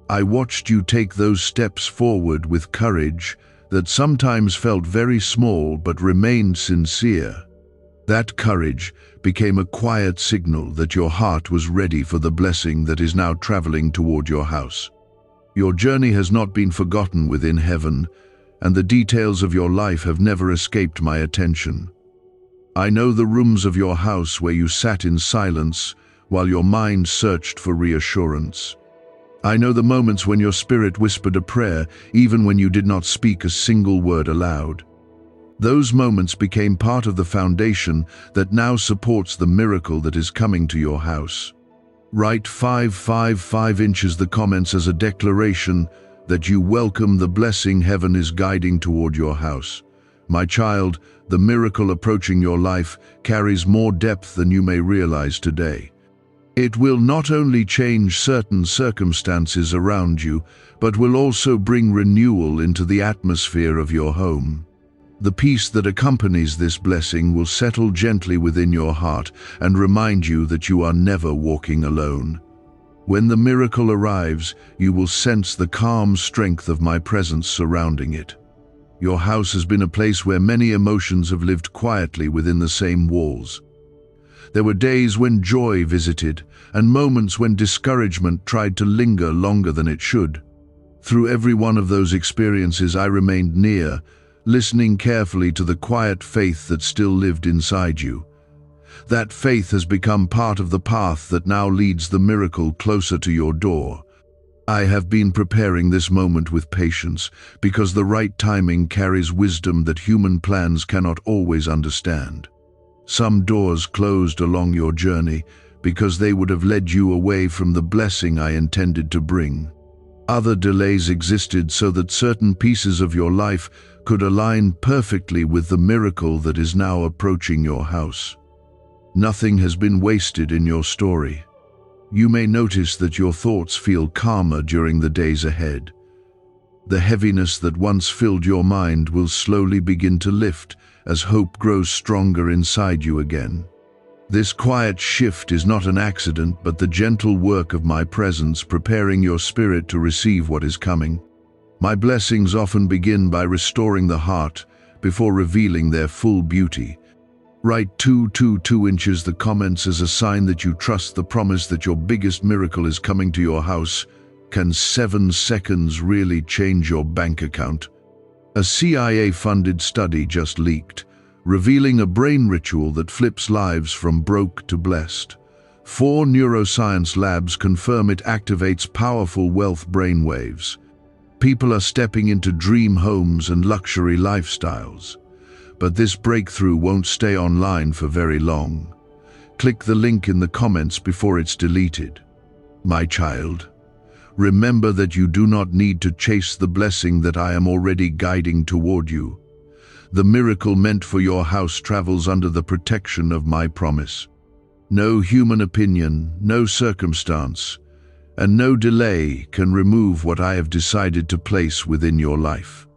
I watched you take those steps forward with courage that sometimes felt very small but remained sincere. That courage became a quiet signal that your heart was ready for the blessing that is now traveling toward your house. Your journey has not been forgotten within heaven, and the details of your life have never escaped my attention. I know the rooms of your house where you sat in silence while your mind searched for reassurance. I know the moments when your spirit whispered a prayer even when you did not speak a single word aloud. Those moments became part of the foundation that now supports the miracle that is coming to your house. Write 555 inches the comments as a declaration that you welcome the blessing heaven is guiding toward your house. My child, the miracle approaching your life carries more depth than you may realize today. It will not only change certain circumstances around you, but will also bring renewal into the atmosphere of your home. The peace that accompanies this blessing will settle gently within your heart and remind you that you are never walking alone. When the miracle arrives, you will sense the calm strength of my presence surrounding it. Your house has been a place where many emotions have lived quietly within the same walls. There were days when joy visited, and moments when discouragement tried to linger longer than it should. Through every one of those experiences, I remained near, listening carefully to the quiet faith that still lived inside you. That faith has become part of the path that now leads the miracle closer to your door. I have been preparing this moment with patience, because the right timing carries wisdom that human plans cannot always understand. Some doors closed along your journey because they would have led you away from the blessing I intended to bring. Other delays existed so that certain pieces of your life could align perfectly with the miracle that is now approaching your house. Nothing has been wasted in your story. You may notice that your thoughts feel calmer during the days ahead. The heaviness that once filled your mind will slowly begin to lift as hope grows stronger inside you again. This quiet shift is not an accident, but the gentle work of my presence preparing your spirit to receive what is coming. My blessings often begin by restoring the heart before revealing their full beauty. Write 222 inches the comments as a sign that you trust the promise that your biggest miracle is coming to your house. Can 7 seconds really change your bank account? A CIA-funded study just leaked, revealing a brain ritual that flips lives from broke to blessed. 4 neuroscience labs confirm it activates powerful wealth brainwaves. People are stepping into dream homes and luxury lifestyles. But this breakthrough won't stay online for very long. Click the link in the comments before it's deleted. My child, remember that you do not need to chase the blessing that I am already guiding toward you. The miracle meant for your house travels under the protection of my promise. No human opinion, no circumstance, and no delay can remove what I have decided to place within your life.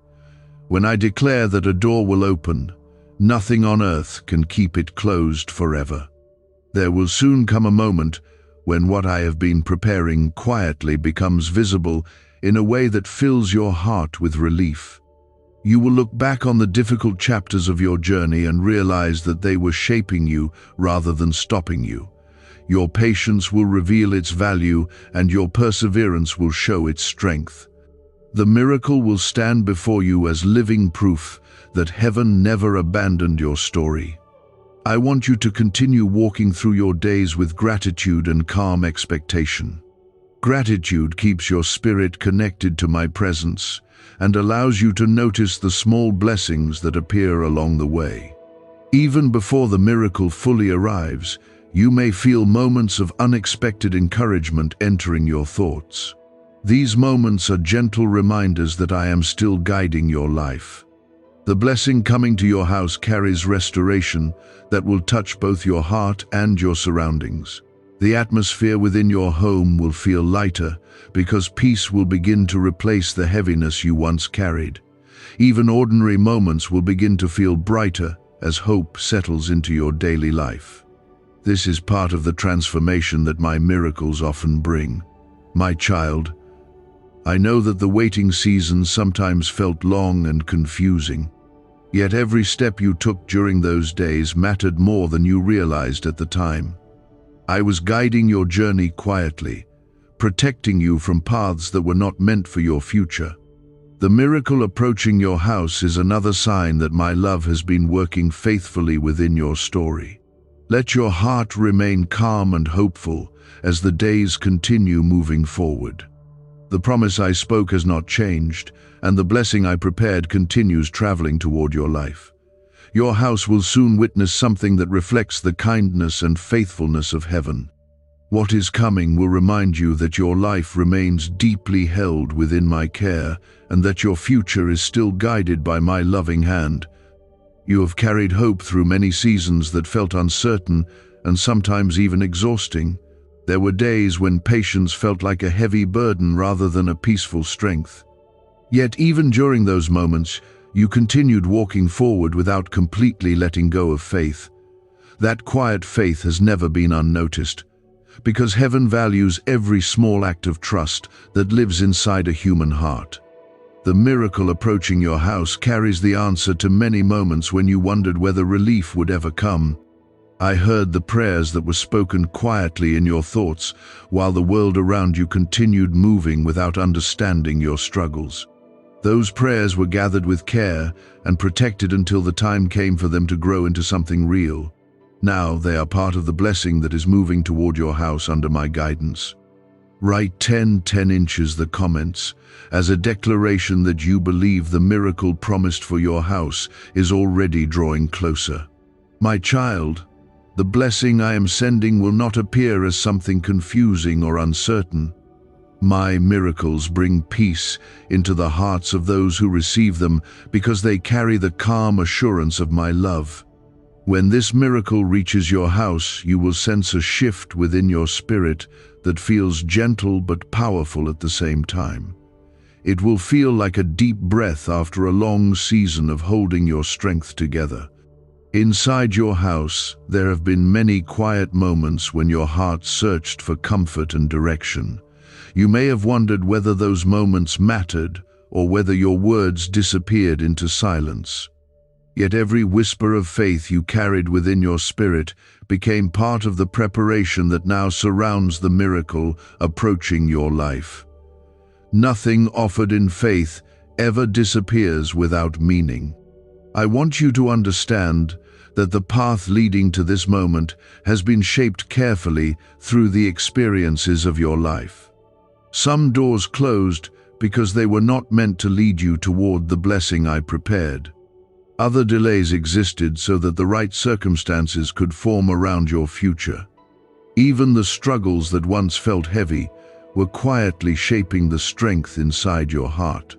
When I declare that a door will open, nothing on earth can keep it closed forever. There will soon come a moment when what I have been preparing quietly becomes visible in a way that fills your heart with relief. You will look back on the difficult chapters of your journey and realize that they were shaping you rather than stopping you. Your patience will reveal its value, and your perseverance will show its strength. The miracle will stand before you as living proof that heaven never abandoned your story. I want you to continue walking through your days with gratitude and calm expectation. Gratitude keeps your spirit connected to my presence and allows you to notice the small blessings that appear along the way. Even before the miracle fully arrives, you may feel moments of unexpected encouragement entering your thoughts. These moments are gentle reminders that I am still guiding your life. The blessing coming to your house carries restoration that will touch both your heart and your surroundings. The atmosphere within your home will feel lighter because peace will begin to replace the heaviness you once carried. Even ordinary moments will begin to feel brighter as hope settles into your daily life. This is part of the transformation that my miracles often bring. My child, I know that the waiting season sometimes felt long and confusing. Yet every step you took during those days mattered more than you realized at the time. I was guiding your journey quietly, protecting you from paths that were not meant for your future. The miracle approaching your house is another sign that my love has been working faithfully within your story. Let your heart remain calm and hopeful as the days continue moving forward. The promise I spoke has not changed, and the blessing I prepared continues traveling toward your life. Your house will soon witness something that reflects the kindness and faithfulness of heaven. What is coming will remind you that your life remains deeply held within my care, and that your future is still guided by my loving hand. You have carried hope through many seasons that felt uncertain and sometimes even exhausting. There were days when patience felt like a heavy burden rather than a peaceful strength. Yet even during those moments, you continued walking forward without completely letting go of faith. That quiet faith has never been unnoticed, because heaven values every small act of trust that lives inside a human heart. The miracle approaching your house carries the answer to many moments when you wondered whether relief would ever come. I heard the prayers that were spoken quietly in your thoughts while the world around you continued moving without understanding your struggles. Those prayers were gathered with care and protected until the time came for them to grow into something real. Now they are part of the blessing that is moving toward your house under my guidance. Write 10 inches the comments as a declaration that you believe the miracle promised for your house is already drawing closer. My child, the blessing I am sending will not appear as something confusing or uncertain. My miracles bring peace into the hearts of those who receive them because they carry the calm assurance of my love. When this miracle reaches your house, you will sense a shift within your spirit that feels gentle but powerful at the same time. It will feel like a deep breath after a long season of holding your strength together. Inside your house, there have been many quiet moments when your heart searched for comfort and direction. You may have wondered whether those moments mattered or whether your words disappeared into silence. Yet every whisper of faith you carried within your spirit became part of the preparation that now surrounds the miracle approaching your life. Nothing offered in faith ever disappears without meaning. I want you to understand that the path leading to this moment has been shaped carefully through the experiences of your life. Some doors closed because they were not meant to lead you toward the blessing I prepared. Other delays existed so that the right circumstances could form around your future. Even the struggles that once felt heavy were quietly shaping the strength inside your heart.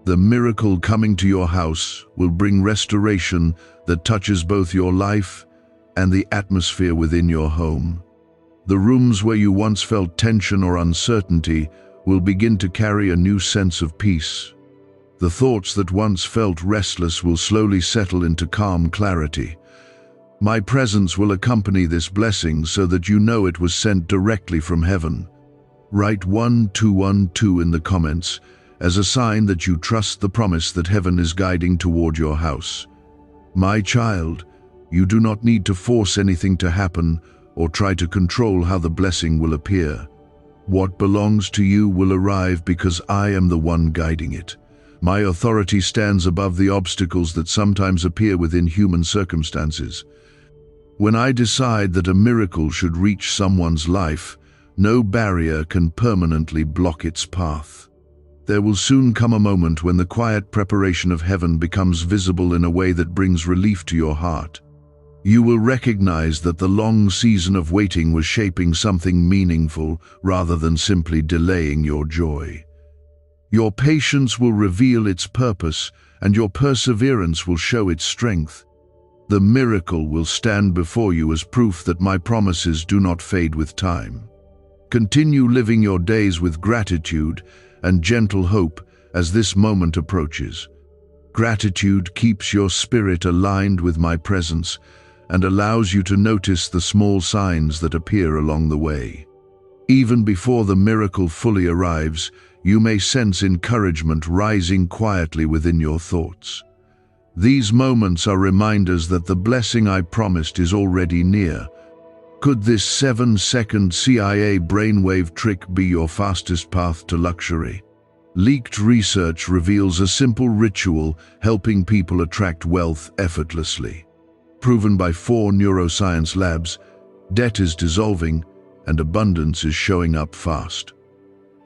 The miracle coming to your house will bring restoration that touches both your life and the atmosphere within your home. The rooms where you once felt tension or uncertainty will begin to carry a new sense of peace. The thoughts that once felt restless will slowly settle into calm clarity. My presence will accompany this blessing so that you know it was sent directly from heaven. Write 1212 in the comments as a sign that you trust the promise that heaven is guiding toward your house. My child, you do not need to force anything to happen or try to control how the blessing will appear. What belongs to you will arrive because I am the one guiding it. My authority stands above the obstacles that sometimes appear within human circumstances. When I decide that a miracle should reach someone's life, no barrier can permanently block its path. There will soon come a moment when the quiet preparation of heaven becomes visible in a way that brings relief to your heart. You will recognize that the long season of waiting was shaping something meaningful rather than simply delaying your joy. Your patience will reveal its purpose, and your perseverance will show its strength. The miracle will stand before you as proof that my promises do not fade with time. Continue living your days with gratitude and gentle hope as this moment approaches. Gratitude keeps your spirit aligned with my presence and allows you to notice the small signs that appear along the way. Even before the miracle fully arrives, you may sense encouragement rising quietly within your thoughts. These moments are reminders that the blessing I promised is already near. Could this 7-second CIA brainwave trick be your fastest path to luxury? Leaked research reveals a simple ritual helping people attract wealth effortlessly. Proven by 4 neuroscience labs, debt is dissolving and abundance is showing up fast.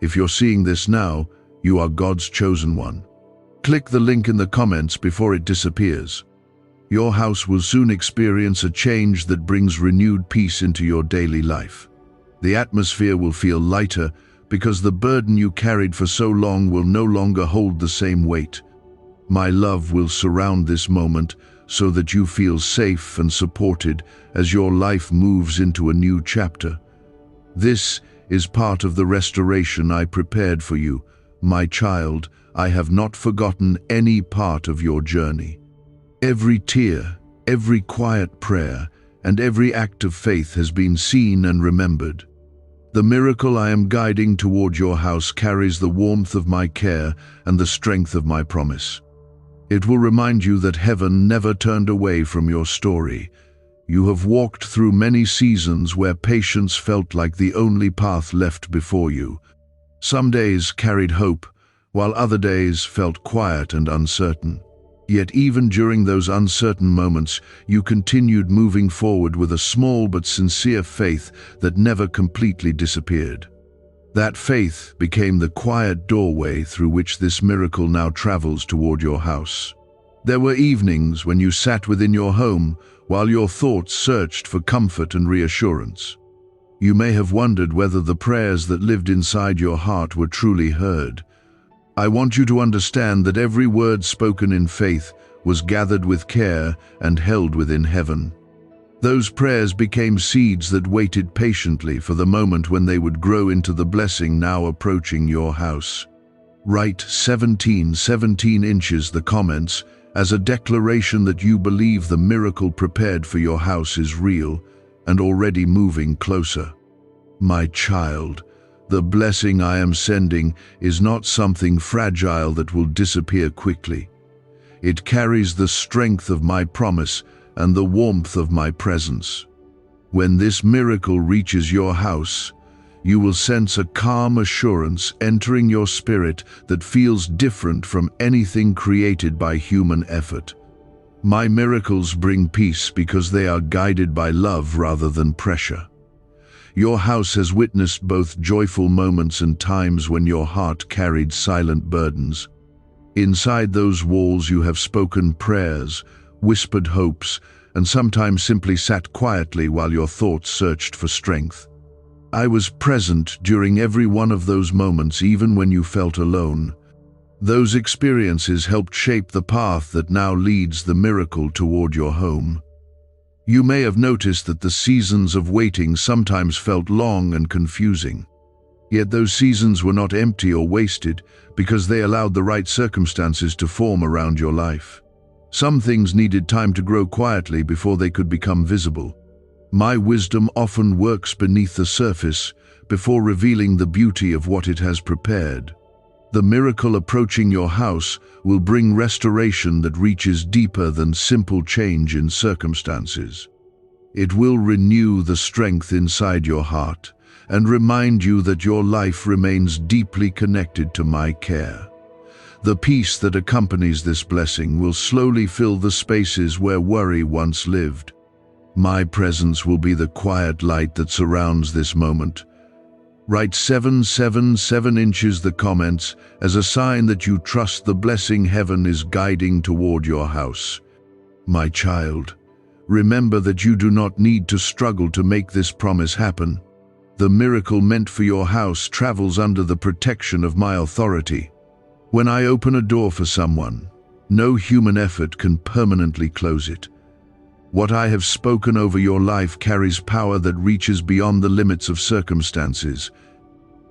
If you're seeing this now, you are God's chosen one. Click the link in the comments before it disappears. Your house will soon experience a change that brings renewed peace into your daily life. The atmosphere will feel lighter because the burden you carried for so long will no longer hold the same weight. My love will surround this moment so that you feel safe and supported as your life moves into a new chapter. This is part of the restoration I prepared for you. My child, I have not forgotten any part of your journey. Every tear, every quiet prayer, and every act of faith has been seen and remembered. The miracle I am guiding toward your house carries the warmth of my care and the strength of my promise. It will remind you that heaven never turned away from your story. You have walked through many seasons where patience felt like the only path left before you. Some days carried hope, while other days felt quiet and uncertain. Yet even during those uncertain moments, you continued moving forward with a small but sincere faith that never completely disappeared. That faith became the quiet doorway through which this miracle now travels toward your house. There were evenings when you sat within your home while your thoughts searched for comfort and reassurance. You may have wondered whether the prayers that lived inside your heart were truly heard. I want you to understand that every word spoken in faith was gathered with care and held within heaven. Those prayers became seeds that waited patiently for the moment when they would grow into the blessing now approaching your house. Write 17 inches the comments as a declaration that you believe the miracle prepared for your house is real and already moving closer. My child, the blessing I am sending is not something fragile that will disappear quickly. It carries the strength of my promise and the warmth of my presence. When this miracle reaches your house, you will sense a calm assurance entering your spirit that feels different from anything created by human effort. My miracles bring peace because they are guided by love rather than pressure. Your house has witnessed both joyful moments and times when your heart carried silent burdens. Inside those walls you have spoken prayers, whispered hopes, and sometimes simply sat quietly while your thoughts searched for strength. I was present during every one of those moments, even when you felt alone. Those experiences helped shape the path that now leads the miracle toward your home. You may have noticed that the seasons of waiting sometimes felt long and confusing. Yet those seasons were not empty or wasted because they allowed the right circumstances to form around your life. Some things needed time to grow quietly before they could become visible. My wisdom often works beneath the surface before revealing the beauty of what it has prepared. The miracle approaching your house will bring restoration that reaches deeper than simple change in circumstances. It will renew the strength inside your heart and remind you that your life remains deeply connected to my care. The peace that accompanies this blessing will slowly fill the spaces where worry once lived. My presence will be the quiet light that surrounds this moment. Write 7 inches the comments as a sign that you trust the blessing heaven is guiding toward your house. My child, remember that you do not need to struggle to make this promise happen. The miracle meant for your house travels under the protection of my authority. When I open a door for someone, no human effort can permanently close it. What I have spoken over your life carries power that reaches beyond the limits of circumstances.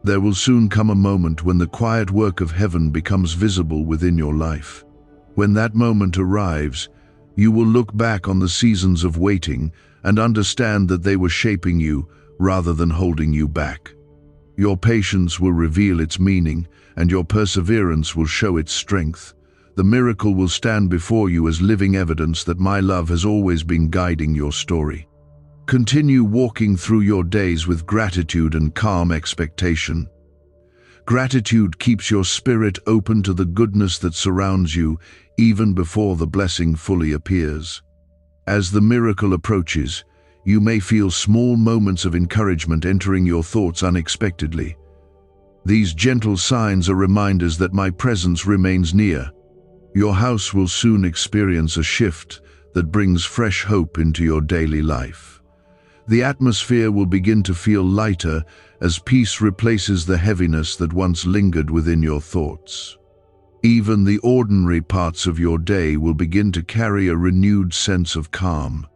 There will soon come a moment when the quiet work of heaven becomes visible within your life. When that moment arrives, you will look back on the seasons of waiting and understand that they were shaping you rather than holding you back. Your patience will reveal its meaning, and your perseverance will show its strength. The miracle will stand before you as living evidence that my love has always been guiding your story. Continue walking through your days with gratitude and calm expectation. Gratitude keeps your spirit open to the goodness that surrounds you even before the blessing fully appears. As the miracle approaches, you may feel small moments of encouragement entering your thoughts unexpectedly. These gentle signs are reminders that my presence remains near. Your house will soon experience a shift that brings fresh hope into your daily life. The atmosphere will begin to feel lighter as peace replaces the heaviness that once lingered within your thoughts. Even the ordinary parts of your day will begin to carry a renewed sense of calm.